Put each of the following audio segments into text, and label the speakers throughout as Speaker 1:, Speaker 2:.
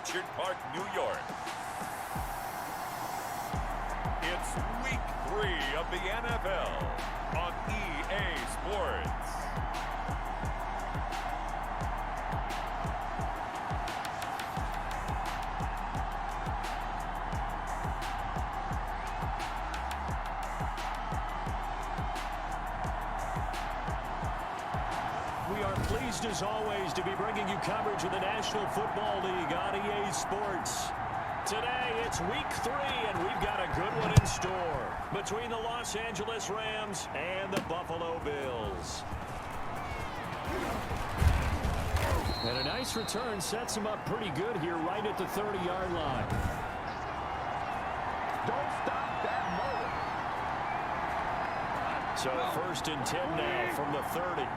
Speaker 1: Orchard Park, New York. It's Week 3 of the NFL on EA Sports.
Speaker 2: Pleased as always to be bringing you coverage of the National Football League on EA Sports. Today it's Week 3 and we've got a good one in store between the Los Angeles Rams and the Buffalo Bills. And a nice return sets them up pretty good here right at the 30-yard line.
Speaker 3: Don't stop that motor.
Speaker 2: So 1st and 10 now from the 30.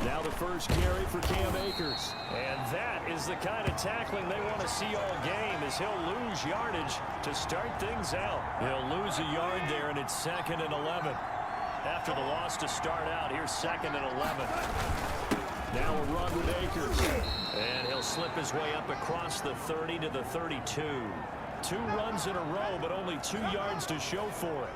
Speaker 2: Now the first carry for Cam Akers. And that is the kind of tackling they want to see all game, as he'll lose yardage to start things out. He'll lose a yard there, and it's 2nd and 11. After the loss to start out, here's 2nd and 11. Now a run with Akers. And he'll slip his way up across the 30 to the 32. 2 runs in a row, but only 2 yards to show for it.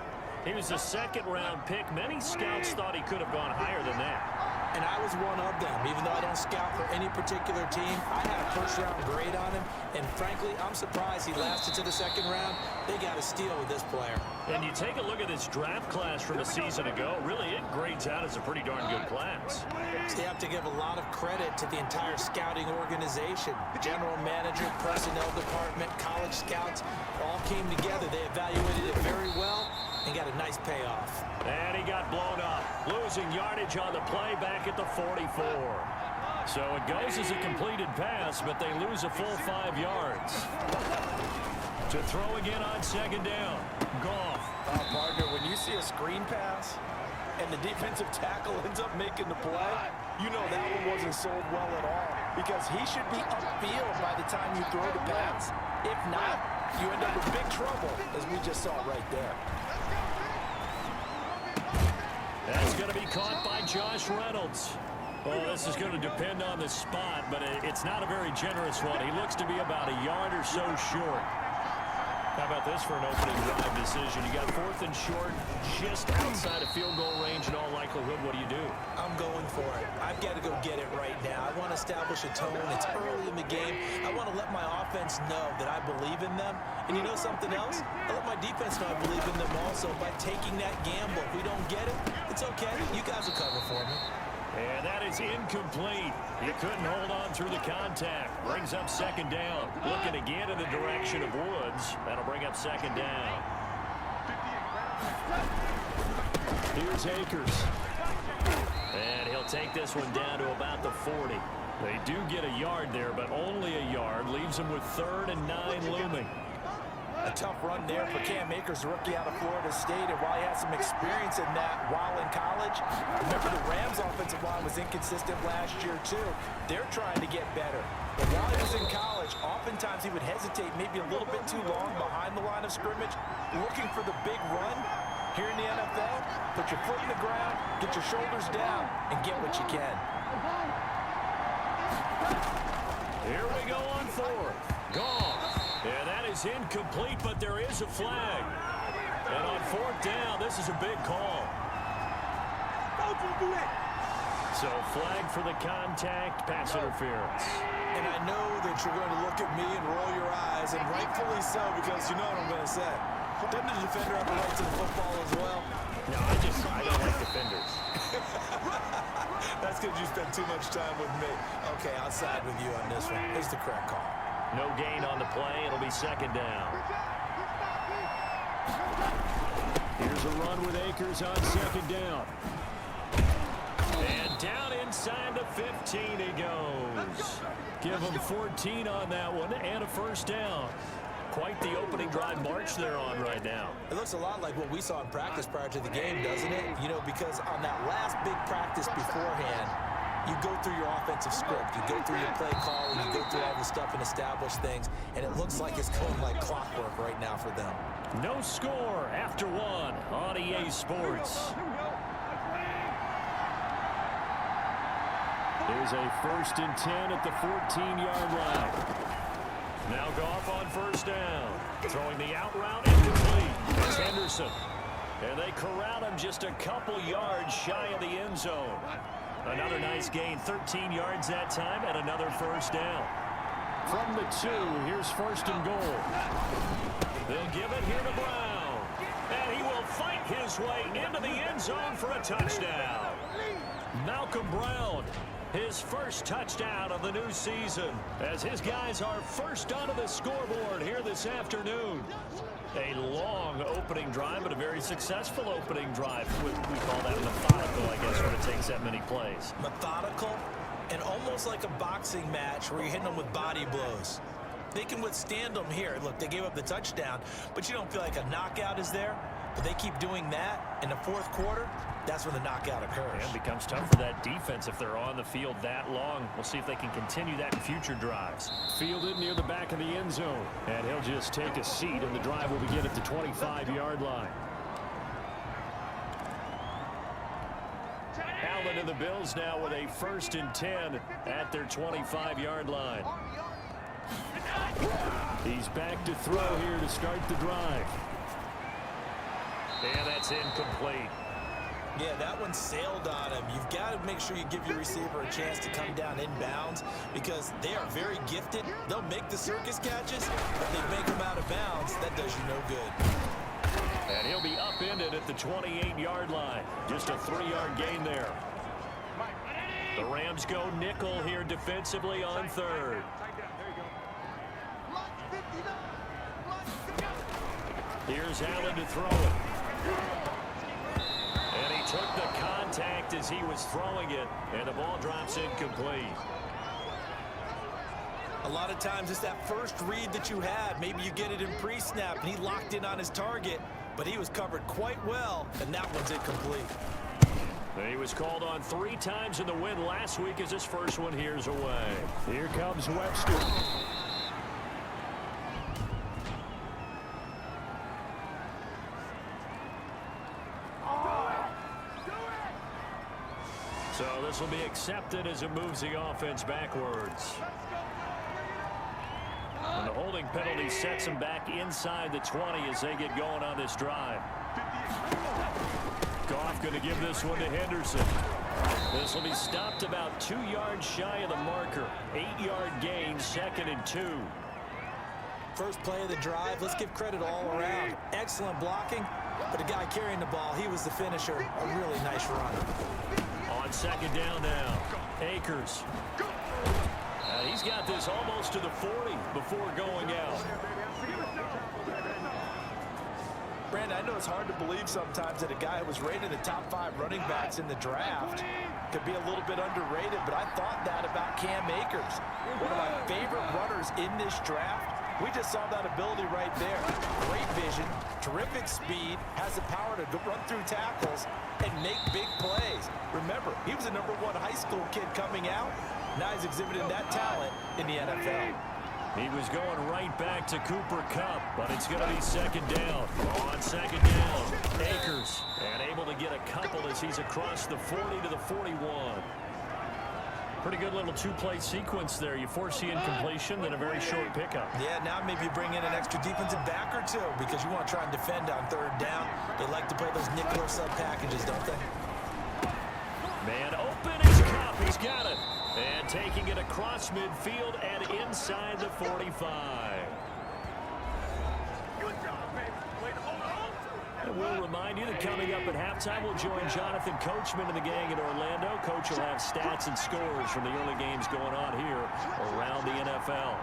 Speaker 2: He was a 2nd-round pick. Many scouts thought he could have gone higher than that.
Speaker 4: And I was one of them. Even though I don't scout for any particular team, I had a first-round grade on him. And frankly, I'm surprised he lasted to the 2nd round. They got a steal with this player.
Speaker 2: And you take a look at this draft class from a season ago, really it grades out as a pretty darn good class.
Speaker 4: So you have to give a lot of credit to the entire scouting organization. General manager, personnel department, college scouts, all came together. They evaluated it very well and got a nice payoff.
Speaker 2: And he got blown up, losing yardage on the play back at the 44. So it goes as a completed pass, but they lose a full 5 yards. To throw again on 2nd down. Goff.
Speaker 5: Partner, when you see a screen pass and the defensive tackle ends up making the play, you know that one wasn't sold well at all, because he should be upfield by the time you throw the pass. If not, you end up with big trouble, as we just saw right there.
Speaker 2: That's going to be caught by Josh Reynolds. Well, this is going to depend on the spot, but it's not a very generous one. He looks to be about a yard or so short. How about this for an opening drive decision? You got 4th and short, just outside of field goal range in all likelihood. What do you do?
Speaker 4: I'm going for it. I've got to go get it right now. I want to establish a tone. It's early in the game. I want to let my offense know that I believe in them. And you know something else? I let my defense know I believe in them also by taking that gamble. If we don't get it, it's okay. You guys will cover for me.
Speaker 2: And that is incomplete. He couldn't hold on through the contact. Brings up 2nd down. Looking again in the direction of Woods. That'll bring up 2nd down. Here's Akers. And he'll take this one down to about the 40. They do get a yard there, but only a yard. Leaves them with 3rd and 9 looming.
Speaker 5: A tough run there for Cam Akers, rookie out of Florida State, and while he had some experience in that while in college, remember the Rams' offensive line was inconsistent last year too. They're trying to get better. But while he was in college, oftentimes he would hesitate maybe a little bit too long behind the line of scrimmage, looking for the big run. Here in the NFL, put your foot in the ground, get your shoulders down, and get what you can.
Speaker 2: Here we go on 4th. Gone. Yeah, that is incomplete, but there is a flag. And on 4th down, this is a big call. So flag for the contact, pass interference.
Speaker 5: And I know that you're going to look at me and roll your eyes, and rightfully so, because you know what I'm going to say. Doesn't the defender have a right to the football as well?
Speaker 2: No, I don't like defenders.
Speaker 5: That's because you spend too much time with me. Okay, I'll side with you on this one. It's the correct call.
Speaker 2: No gain on the play. It'll be 2nd down. Here's a run with Akers on 2nd down. And down inside the 15 he goes. Give him 14 on that one and a 1st down. Quite the opening drive march they're on right now.
Speaker 4: It looks a lot like what we saw in practice prior to the game, doesn't it? You know, because on that last big practice beforehand, you go through your offensive script, you go through your play calling, you go through all the stuff and establish things, and it looks like it's going like clockwork right now for them.
Speaker 2: No score after 1 on EA Sports. Here's a 1st and 10 at the 14-yard line. Now Goff on 1st down. Throwing the out route incomplete. It's Henderson. And they corral him just a couple yards shy of the end zone. Another nice gain, 13 yards that time, and another 1st down. From the 2, here's 1st and goal. They'll give it here to Brown. And he will fight his way into the end zone for a touchdown. Malcolm Brown, his 1st touchdown of the new season, as his guys are first onto the scoreboard here this afternoon. A long opening drive, but a very successful opening drive. We call that methodical, I guess, when it takes that many plays.
Speaker 4: Methodical and almost like a boxing match where you're hitting them with body blows. They can withstand them here. Look, they gave up the touchdown, but you don't feel like a knockout is there. But they keep doing that in the 4th quarter. That's when the knockout occurs.
Speaker 2: And it becomes tough for that defense if they're on the field that long. We'll see if they can continue that in future drives. Fielded near the back of the end zone. And he'll just take a seat, and the drive will begin at the 25-yard line. Allen and the Bills now with a 1st and 10 at their 25-yard line. He's back to throw here to start the drive. And that's incomplete.
Speaker 4: Yeah, that one sailed on him. You've got to make sure you give your receiver a chance to come down inbounds because they are very gifted. They'll make the circus catches, but they make them out of bounds. That does you no good.
Speaker 2: And he'll be upended at the 28-yard line. Just a 3-yard gain there. The Rams go nickel here defensively on 3rd. Here's Allen to throw it. And he took the contact as he was throwing it, and the ball drops incomplete.
Speaker 4: A lot of times it's that first read that you had. Maybe you get it in pre-snap, and he locked in on his target, but he was covered quite well, and that one's incomplete.
Speaker 2: He was called on 3 times in the win last week as his first one here's away. Here comes Webster. So this will be accepted as it moves the offense backwards. And the holding penalty sets them back inside the 20 as they get going on this drive. Goff going to give this one to Henderson. This will be stopped about 2 yards shy of the marker. 8-yard gain, 2nd and 2.
Speaker 4: First play of the drive, let's give credit all around. Excellent blocking, but the guy carrying the ball, he was the finisher. A really nice run.
Speaker 2: On 2nd down now, Akers. He's got this almost to the 40 before going out.
Speaker 5: Brandon, I know it's hard to believe sometimes that a guy who was rated the top 5 running backs in the draft could be a little bit underrated, but I thought that about Cam Akers. One of my favorite runners in this draft. We just saw that ability right there. Great vision, terrific speed, has the power to run through tackles and make big plays. Remember, he was a #1 high school kid coming out. Now he's exhibiting that talent in the NFL.
Speaker 2: He was going right back to Cooper Kupp, but it's going to be 2nd down. On 2nd down, Akers, and able to get a couple as he's across the 40 to the 41. Pretty good little 2-play sequence there. You force the incompletion, then a very short pickup.
Speaker 4: Yeah, now maybe you bring in an extra defensive back or 2 because you want to try and defend on 3rd down. They like to play those nickel or sub packages, don't they?
Speaker 2: Man open is Kupp. He's got it. And taking it across midfield and inside the 45. And we'll remind you that coming up at halftime, we'll join Jonathan Coachman and the gang in Orlando. Coach will have stats and scores from the early games going on here around the NFL.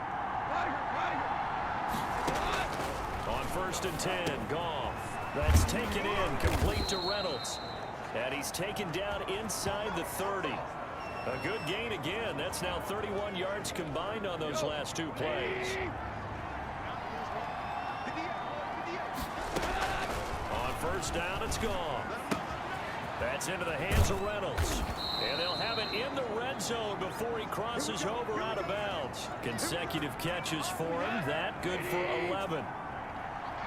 Speaker 2: On 1st and 10, Goff. That's taken in, complete to Reynolds. And he's taken down inside the 30. A good gain again. That's now 31 yards combined on those last 2 plays. On 1st down, it's gone. That's into the hands of Reynolds. And they'll have it in the red zone before he crosses over out of bounds. Consecutive catches for him. That good for 11.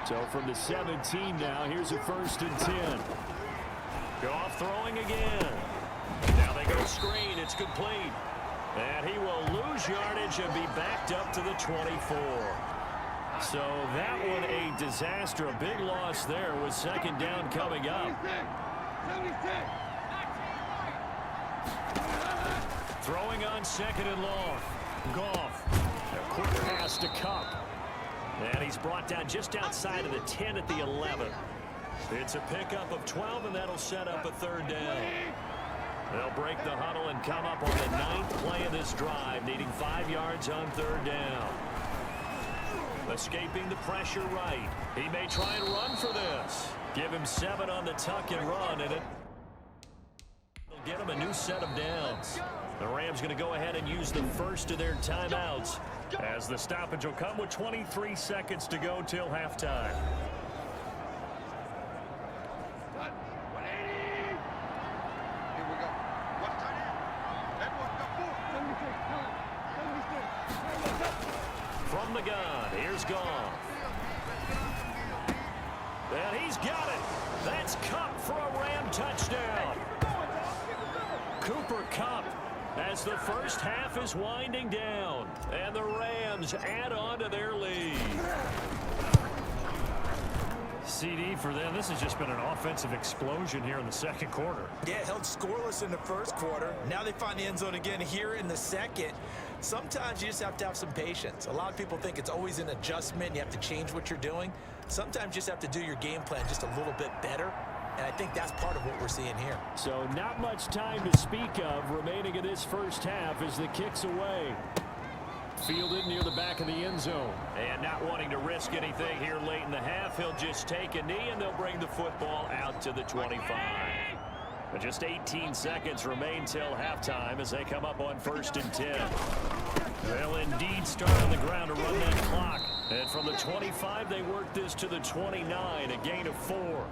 Speaker 2: So from the 17 now, here's a 1st and 10. Goff throwing again. Now they go screen. It's complete. And he will lose yardage and be backed up to the 24. So that one a disaster. A big loss there with second down coming up. Throwing on second and long. Goff. A quick pass to Cup. And he's brought down just outside of the 10 at the 11. It's a pickup of 12, and that'll set up a third down. They'll break the huddle and come up on the 9th play of this drive, needing 5 yards on third down. Escaping the pressure right. He may try and run for this. Give him 7 on the tuck and run, and it'll get him a new set of downs. The Rams going to go ahead and use the first of their timeouts, as the stoppage will come with 23 seconds to go till halftime. From the gun, here's Goff. And he's got it. That's Cup for a Ram touchdown. Cooper Kupp, as the first half is winding down, and the Rams add on to their lead. CD for them. This has just been an offensive explosion here in the second quarter.
Speaker 5: Yeah, held scoreless in the first quarter. Now they find the end zone again here in the second. Sometimes you just have to have some patience. A lot of people think it's always an adjustment. You have to change what you're doing. Sometimes you just have to do your game plan just a little bit better. And I think that's part of what we're seeing here.
Speaker 2: So not much time to speak of remaining in this first half as the kick's away. Fielded near the back of the end zone. And not wanting to risk anything here late in the half, he'll just take a knee and they'll bring the football out to the 25. But just 18 seconds remain till halftime as they come up on 1st and 10. They'll indeed start on the ground to run that clock. And from the 25, they work this to the 29, a gain of 4.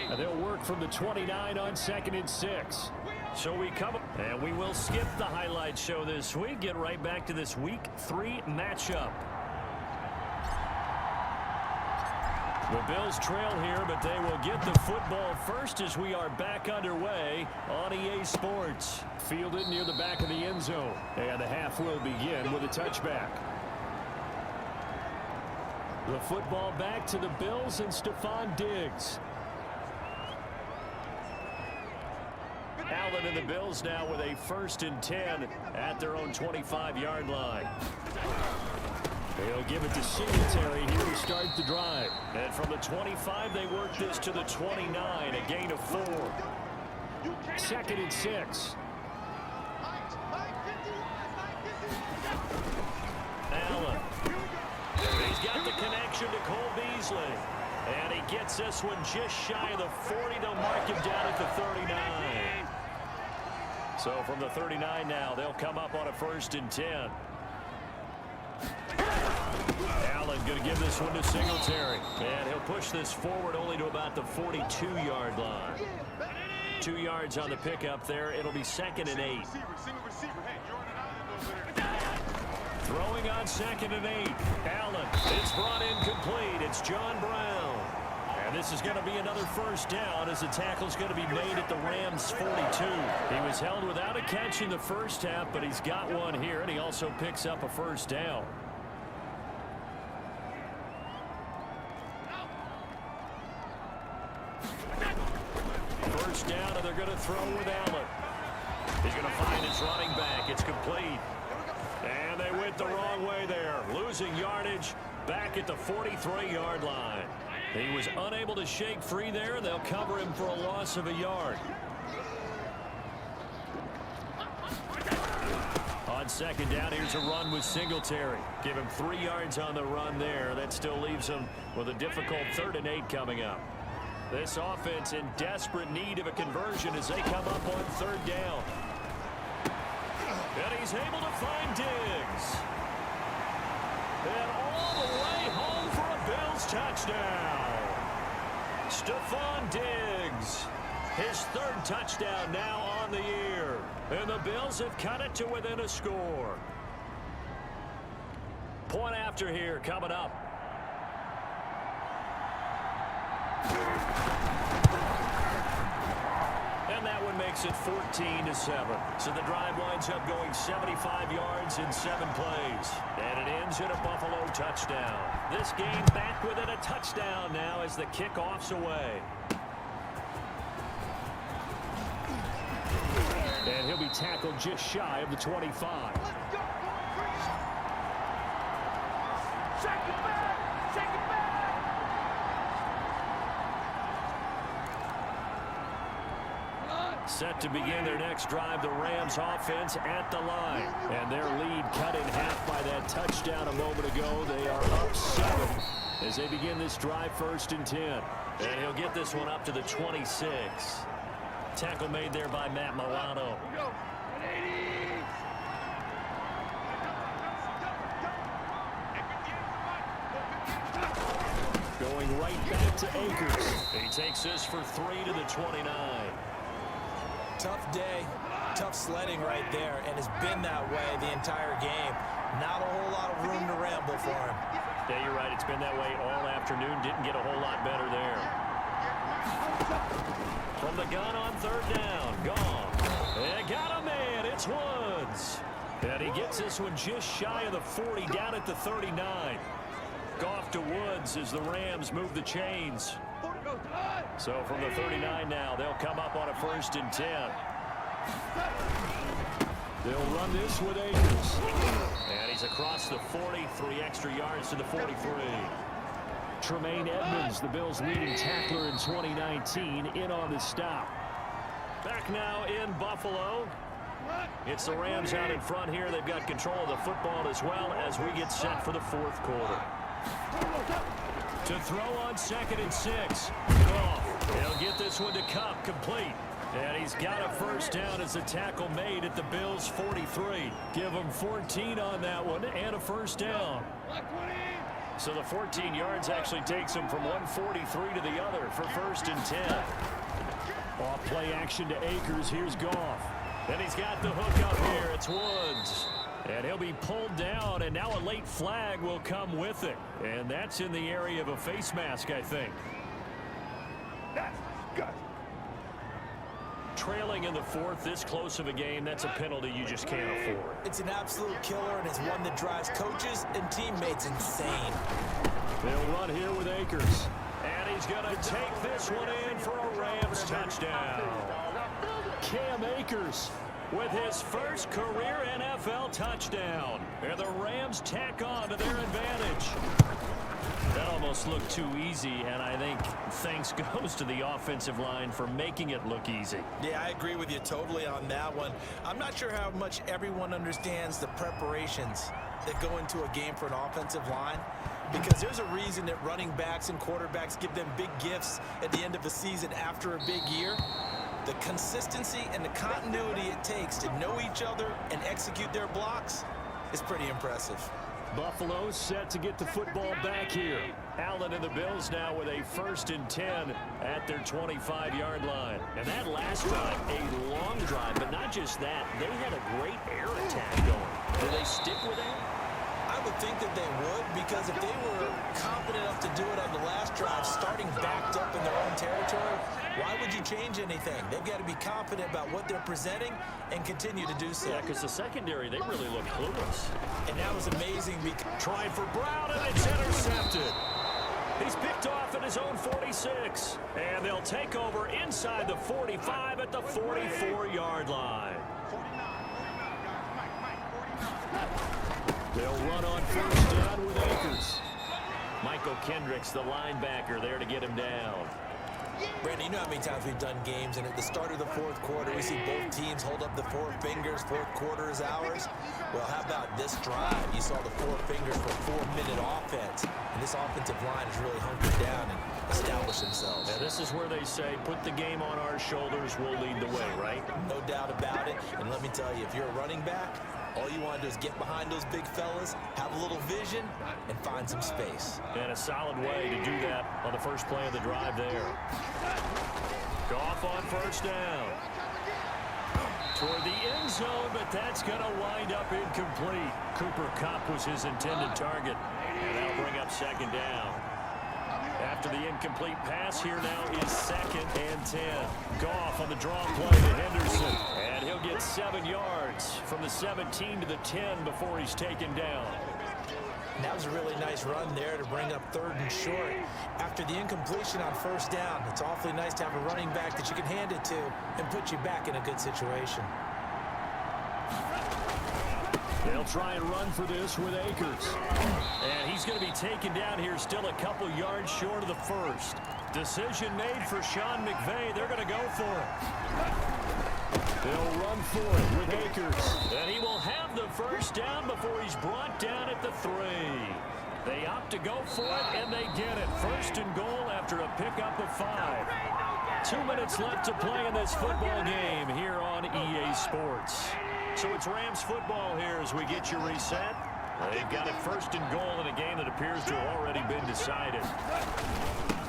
Speaker 2: And they'll work from the 29 on 2nd and 6. So we come, and we will skip the highlight show this week. Get right back to this Week 3 matchup. The Bills trail here, but they will get the football first as we are back underway on EA Sports. Fielded near the back of the end zone. And the half will begin with a touchback. The football back to the Bills and Stephon Diggs. Allen and the Bills now with a 1st and 10 at their own 25-yard line. They'll give it to Singletary here to start the drive. And from the 25, they work this to the 29, a gain of 4. 2nd and 6. Allen. He's got the connection to Cole Beasley. And he gets this one just shy of the 40. They'll mark him down at the 39. So from the 39 now, they'll come up on a 1st and 10. Allen going to give this one to Singletary. And he'll push this forward only to about the 42-yard line. 2 yards on the pickup there. It'll be 2nd and 8. Throwing on 2nd and 8. Allen. It's brought in complete. It's John Brown. And this is going to be another 1st down as the tackle's going to be made at the Rams' 42. He was held without a catch in the first half, but he's got one here, and he also picks up a 1st down. First down, and they're going to throw with Allen. He's going to find his running back. It's complete. And they went the wrong way there. Losing yardage back at the 43-yard line. He was unable to shake free there. They'll cover him for a loss of a yard. On 2nd down, here's a run with Singletary. Give him 3 yards on the run there. That still leaves him with a difficult 3rd and 8 coming up. This offense in desperate need of a conversion as they come up on 3rd down. And he's able to find Diggs. And all the way home for a Bills touchdown. Stephon Diggs. His 3rd touchdown now on the year. And the Bills have cut it to within a score. Point after here coming up. And that one makes makes it 14-7. So the drive winds up going 75 yards in 7 plays. And it ends in a Buffalo touchdown. This game back within a touchdown now as the kickoff's away. And he'll be tackled just shy of the 25. Set to begin their next drive, the Rams offense at the line. And their lead cut in half by that touchdown a moment ago. They are up 7 as they begin this drive 1st and 10. And he'll get this one up to the 26. Tackle made there by Matt Milano. Going right back to Akers. He takes this for 3 to the 29.
Speaker 4: Tough day, tough sledding right there, and it's been that way the entire game. Not a whole lot of room to ramble for him.
Speaker 2: Yeah, you're right. It's been that way all afternoon. Didn't get a whole lot better there. From the gun on 3rd down. Gone. And got a man. It's Woods. And he gets this one just shy of the 40 down at the 39. Goff to Woods as the Rams move the chains. So from the 39 now, they'll come up on a 1st and 10. They'll run this with Akers. And he's across the 40, 3 extra yards to the 43. Tremaine Edmonds, the Bills' leading tackler in 2019, in on the stop. Back now in Buffalo. It's the Rams out in front here. They've got control of the football as well as we get set for the 4th quarter. To throw on 2nd and 6. Goff. He'll get this one to Cup, complete. And he's got a 1st down as the tackle made at the Bills' 43. Give him 14 on that one and a 1st down. So the 14 yards actually takes him from 143 to the other for 1st and 10. Off play action to Akers. Here's Goff. And he's got the hook up here. It's Woods. And he'll be pulled down, and now a late flag will come with it. And that's in the area of a face mask, I think. That's good. Trailing in the 4th, this close of a game, that's a penalty you just can't afford.
Speaker 4: It's an absolute killer, and it's one that drives coaches and teammates insane.
Speaker 2: They'll run here with Akers. And he's going to take this one in for a Rams touchdown. Cam Akers with his first career NFL touchdown. And the Rams tack on to their advantage. That almost looked too easy, and I think thanks goes to the offensive line for making it look easy.
Speaker 4: Yeah, I agree with you totally on that one. I'm not sure how much everyone understands the preparations that go into a game for an offensive line, because there's a reason that running backs and quarterbacks give them big gifts at the end of a season after a big year. The consistency and the continuity it takes to know each other and execute their blocks is pretty impressive.
Speaker 2: Buffalo set to get the football back here. Allen and the Bills now with a 1st and 10 at their 25-yard line. And that last drive, a long drive, but not just that. They had a great air attack going. Do they stick with that?
Speaker 4: I would think that they would, because if they were confident enough to do it on the last drive, starting backed up in their own territory, why would you change anything? They've got to be confident about what they're presenting and continue to do so.
Speaker 2: Yeah, because the secondary, they really look clueless.
Speaker 4: And that was amazing.
Speaker 2: Trying for Brown, and it's intercepted. He's picked off at his own 46. And they'll take over inside the 45 at the 44-yard line. They'll run on 1st down with Akers. Michael Kendricks, the linebacker, there to get him down.
Speaker 4: Brandon, you know how many times we've done games, and at the start of the 4th quarter, we see both teams hold up the 4 fingers, 4th quarter is ours. Well, how about this drive? You saw the 4 fingers for 4-minute offense, and this offensive line has really hunkered down and established themselves.
Speaker 2: Now, this is where they say, put the game on our shoulders, we'll lead the way, right?
Speaker 4: No doubt about it, and let me tell you, if you're a running back, all you want to do is get behind those big fellas, have a little vision, and find some space.
Speaker 2: And a solid way to do that on the first play of the drive there. Goff on 1st down. Toward the end zone, but that's going to wind up incomplete. Cooper Kupp was his intended target, and that'll bring up 2nd down. After the incomplete pass, here now is 2nd and 10. Goff on the draw play to Henderson. And he'll get 7 yards from the 17 to the 10 before he's taken down.
Speaker 4: That was a really nice run there to bring up 3rd and short. After the incompletion on 1st down, it's awfully nice to have a running back that you can hand it to and put you back in a good situation.
Speaker 2: They'll try and run for this with Akers. And he's going to be taken down here, still a couple yards short of the 1st. Decision made for Sean McVay. They're going to go for it. They'll run for it with Akers. And he will have the 1st down before he's brought down at the 3. They opt to go for it, and they get it. 1st and goal after a pickup of 5. 2 minutes left to play in this football game here on EA Sports. So it's Rams football here as we get you reset. They've got it 1st and goal in a game that appears to have already been decided.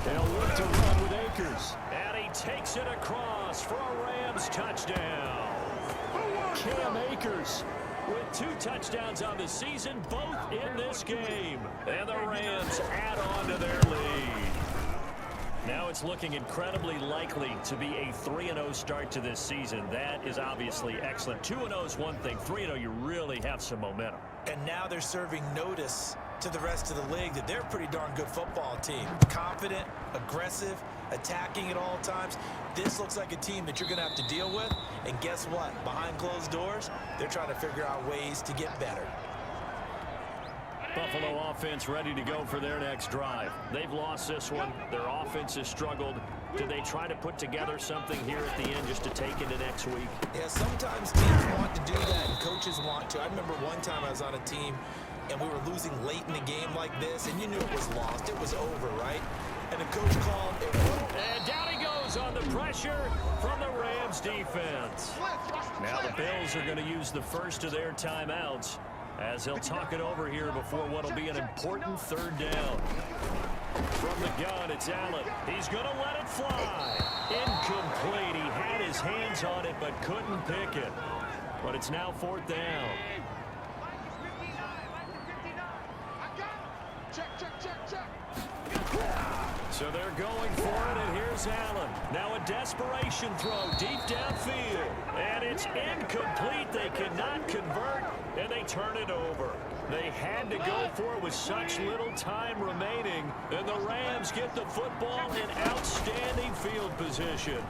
Speaker 2: They'll look to run with Akers. And he takes it across for a Rams touchdown. Cam Akers with 2 touchdowns on the season, both in this game. And the Rams add on to their lead. Now it's looking incredibly likely to be a 3-0 start to this season. That is obviously excellent. 2-0 is one thing. 3-0, you really have some momentum.
Speaker 4: And now they're serving notice to the rest of the league that they're a pretty darn good football team. Confident, aggressive, attacking at all times. This looks like a team that you're going to have to deal with. And guess what? Behind closed doors, they're trying to figure out ways to get better.
Speaker 2: Buffalo offense ready to go for their next drive. They've lost this one. Their offense has struggled. Do they try to put together something here at the end just to take into next week?
Speaker 4: Yeah, sometimes teams want to do that and coaches want to. I remember one time I was on a team and we were losing late in a game like this, and you knew it was lost. It was over, right? And the coach called it.
Speaker 2: And down he goes on the pressure from the Rams defense. Now the Bills are going to use the first of their timeouts as he'll talk it over here before what will be an important 3rd down. From the gun, it's Allen. He's going to let it fly. Incomplete. He had his hands on it but couldn't pick it. But it's now 4th down. So they're going for it, and here's Allen. Now a desperation throw deep downfield. And it's incomplete. They cannot convert, and they turn it over. They had to go for it with such little time remaining, and the Rams get the football in outstanding field position.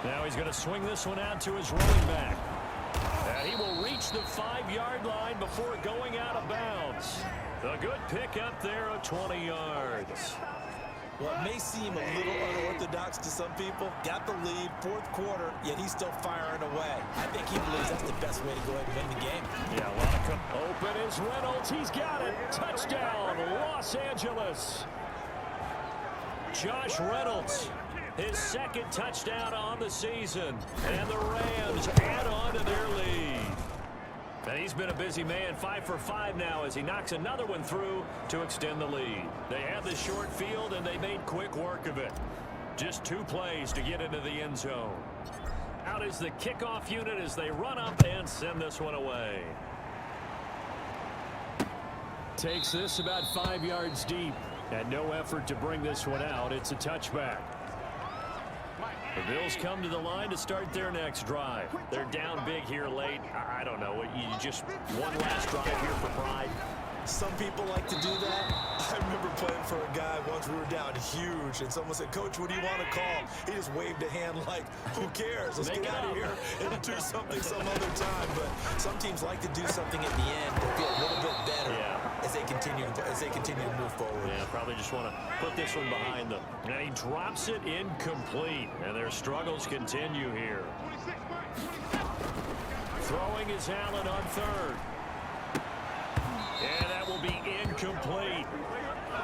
Speaker 2: Now he's going to swing this one out to his running back. And he will reach the 5-yard line before going out of bounds. A good pick up there of 20 yards.
Speaker 4: Well, it may seem a little unorthodox to some people. Got the lead, 4th quarter, yet he's still firing away. I think he believes that's the best way to go ahead and win the game.
Speaker 2: Yeah, a lot of open is Reynolds. He's got it. Touchdown, Los Angeles. Josh Reynolds, his 2nd touchdown on the season. And the Rams add on to their lead. And he's been a busy man, 5 for 5 now as he knocks another one through to extend the lead. They had the short field, and they made quick work of it. Just 2 plays to get into the end zone. Out is the kickoff unit as they run up and send this one away. Takes this about 5 yards deep, and no effort to bring this one out. It's a touchback. The Bills come to the line to start their next drive. They're down big here late. I don't know. You just one last drive here for pride.
Speaker 4: Some people like to do that. I remember playing for a guy once. We were down huge, and someone said, "Coach, what do you want to call?" He just waved a hand like, "Who cares? Let's get out of here and do something some other time." But some teams like to do something at the end to feel a little bit better as they continue to move forward.
Speaker 2: Yeah, probably just want to put this one behind them. And he drops it incomplete, and their struggles continue here. Throwing is Allen on 3rd. And that will be incomplete.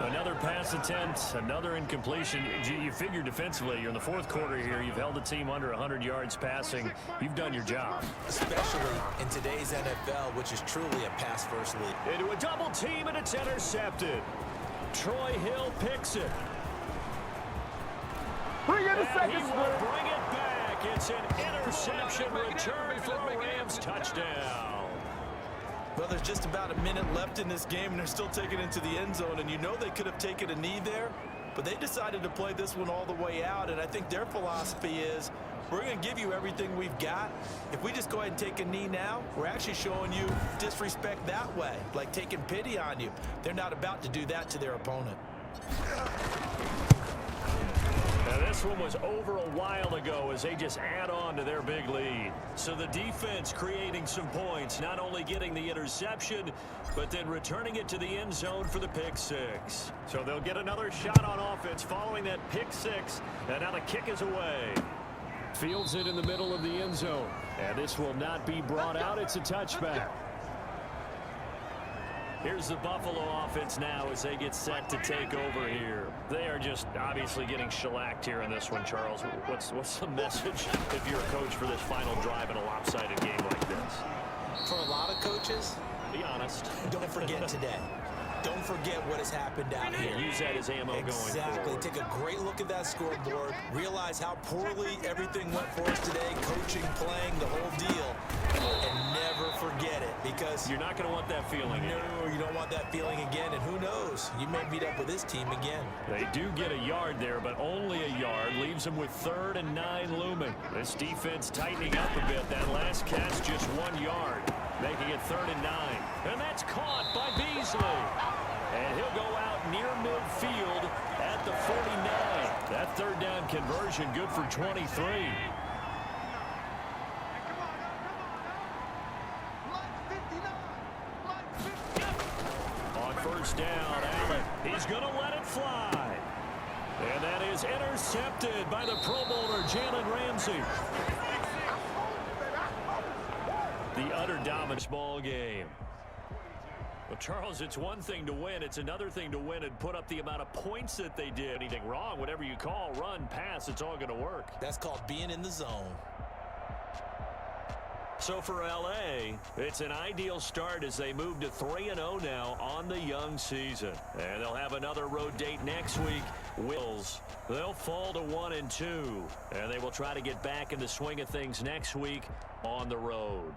Speaker 2: Another pass attempt, another incompletion. You figure defensively, you're in the 4th quarter here. You've held the team under 100 yards passing. You've done your job.
Speaker 4: Especially in today's NFL, which is truly a pass-first league.
Speaker 2: Into a double team, and it's intercepted. Troy Hill picks it.
Speaker 3: Bring it a second,
Speaker 2: He will bring it back. It's an interception return for a Rams touchdown.
Speaker 4: Well, there's just about a minute left in this game, and they're still taking it into the end zone. And you know they could have taken a knee there, but they decided to play this one all the way out. And I think their philosophy is, we're going to give you everything we've got. If we just go ahead and take a knee now, we're actually showing you disrespect that way, like taking pity on you. They're not about to do that to their opponent.
Speaker 2: Now, this one was over a while ago as they just add on to their big lead. So the defense creating some points, not only getting the interception, but then returning it to the end zone for the pick six. So they'll get another shot on offense following that pick six, and now the kick is away. Fields it in the middle of the end zone, and this will not be brought out. It's a touchback. Here's the Buffalo offense now as they get set to take over here. They are just obviously getting shellacked here in this one, Charles. What's the message if you're a coach for this final drive in a lopsided game like this?
Speaker 4: For a lot of coaches,
Speaker 2: Be honest.
Speaker 4: don't forget today. Don't forget what has happened out here.
Speaker 2: Use that as ammo going forward.
Speaker 4: Exactly. Take a great look at that scoreboard. Realize how poorly everything went for us today. Coaching, playing, the whole deal. And never forget it, because
Speaker 2: You're not going to want that feeling.
Speaker 4: no, you don't want that feeling again. And who knows? You may meet up with this team again.
Speaker 2: They do get a yard there, but only a yard. Leaves them with 3rd and 9 looming. This defense tightening up a bit. That last catch just 1 yard, making it 3rd and 9. And that's caught by Beasley. And he'll go out near midfield at the 49. That 3rd down conversion good for 23. On 1st down, Allen. He's going to let it fly. And that is intercepted by the Pro Bowler, Jalen Ramsey. The utter dominance ball game. Well, Charles, it's one thing to win. It's another thing to win and put up the amount of points that they did. Anything wrong, whatever you call, run, pass, it's all going to work.
Speaker 4: That's called being in the zone.
Speaker 2: So for L.A., it's an ideal start as they move to 3-0 now on the young season. And they'll have another road date next week. They'll fall to 1-2. And they will try to get back in the swing of things next week on the road.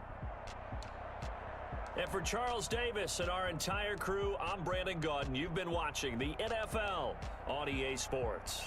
Speaker 2: And for Charles Davis and our entire crew, I'm Brandon Gaudin. You've been watching the NFL on EA Sports.